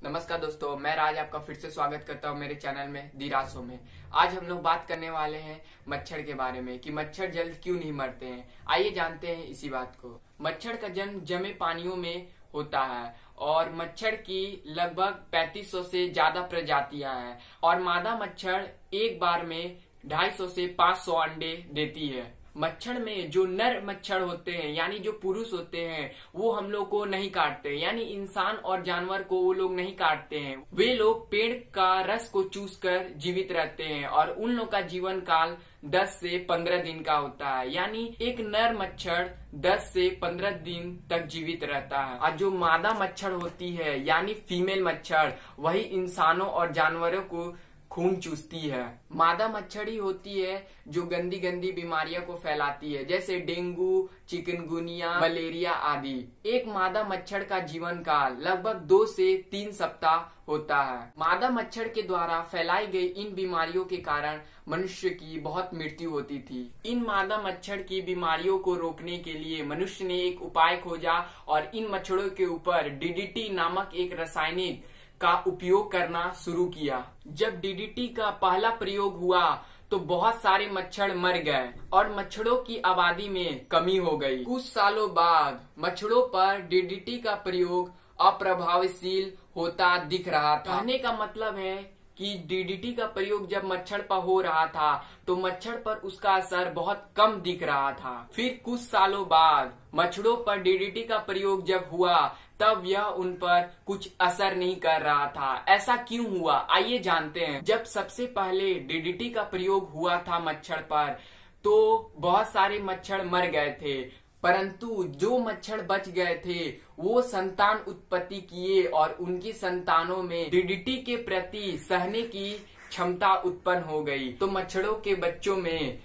नमस्कार दोस्तों, मैं राज आपका फिर से स्वागत करता हूं मेरे चैनल में दिरासों में। आज हम लोग बात करने वाले हैं मच्छर के बारे में कि मच्छर जल्द क्यों नहीं मरते हैं। आइए जानते हैं इसी बात को। मच्छर का जन्म जमे पानियों में होता है और मच्छर की लगभग 3500 से ज्यादा प्रजातियां हैं और मादा मच्छर एक बार में 250 से 500 अंडे देती है। मच्छर में जो नर मच्छर होते हैं यानी जो पुरुष होते हैं वो हम लोग को नहीं काटते, यानी इंसान और जानवर को वो लोग नहीं काटते हैं। वे लोग पेड़ का रस को चूस कर जीवित रहते हैं और उन लोग का जीवन काल 10 से 15 दिन का होता है, यानी एक नर मच्छर 10 से 15 दिन तक जीवित रहता है। और जो मादा मच्छर होती है यानी फीमेल मच्छर, वही इंसानों और जानवरों को खून चूसती है। मादा मच्छर ही होती है जो गंदी गंदी बीमारियों को फैलाती है, जैसे डेंगू, चिकनगुनिया, मलेरिया आदि। एक मादा मच्छर का जीवन काल लगभग 2 से 3 सप्ताह होता है। मादा मच्छर के द्वारा फैलाई गई इन बीमारियों के कारण मनुष्य की बहुत मृत्यु होती थी। इन मादा मच्छर की बीमारियों को रोकने के लिए मनुष्य ने एक उपाय खोजा और इन मच्छरों के ऊपर डीडीटी नामक एक रासायनिक का उपयोग करना शुरू किया। जब डीडीटी का पहला प्रयोग हुआ तो बहुत सारे मच्छर मर गए और मच्छरों की आबादी में कमी हो गई। कुछ सालों बाद मच्छरों पर डीडीटी का प्रयोग अप्रभावशील होता दिख रहा था। कहने का मतलब है कि डीडीटी का प्रयोग जब मच्छर पर हो रहा था तो मच्छर पर उसका असर बहुत कम दिख रहा था। फिर कुछ सालों बाद मच्छरों पर डीडीटी का प्रयोग जब हुआ तब यह उन पर कुछ असर नहीं कर रहा था। ऐसा क्यों हुआ, आइए जानते हैं। जब सबसे पहले डीडीटी का प्रयोग हुआ था मच्छर पर तो बहुत सारे मच्छर मर गए थे, परंतु जो मच्छर बच गए थे वो संतान उत्पत्ति किए और उनकी संतानों में डीडीटी के प्रति सहने की क्षमता उत्पन्न हो गई। तो मच्छरों के बच्चों में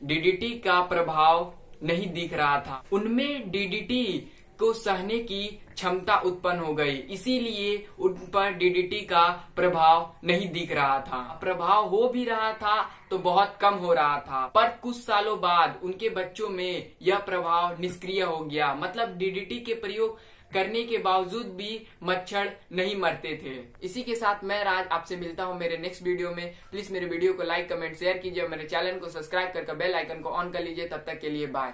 डीडीटी का प्रभाव नहीं दिख रहा था, उनमें डीडीटी को सहने की क्षमता उत्पन्न हो गई, इसीलिए उन पर डीडीटी का प्रभाव नहीं दिख रहा था। प्रभाव हो भी रहा था तो बहुत कम हो रहा था, पर कुछ सालों बाद उनके बच्चों में यह प्रभाव निष्क्रिय हो गया। मतलब डीडीटी के प्रयोग करने के बावजूद भी मच्छर नहीं मरते थे। इसी के साथ मैं राज आपसे मिलता हूं मेरे नेक्स्ट वीडियो में। प्लीज मेरे वीडियो को लाइक, कमेंट, शेयर कीजिए। मेरे चैनल को सब्सक्राइब करके बेल आइकन को ऑन कर लीजिए। तब तक के लिए बाय।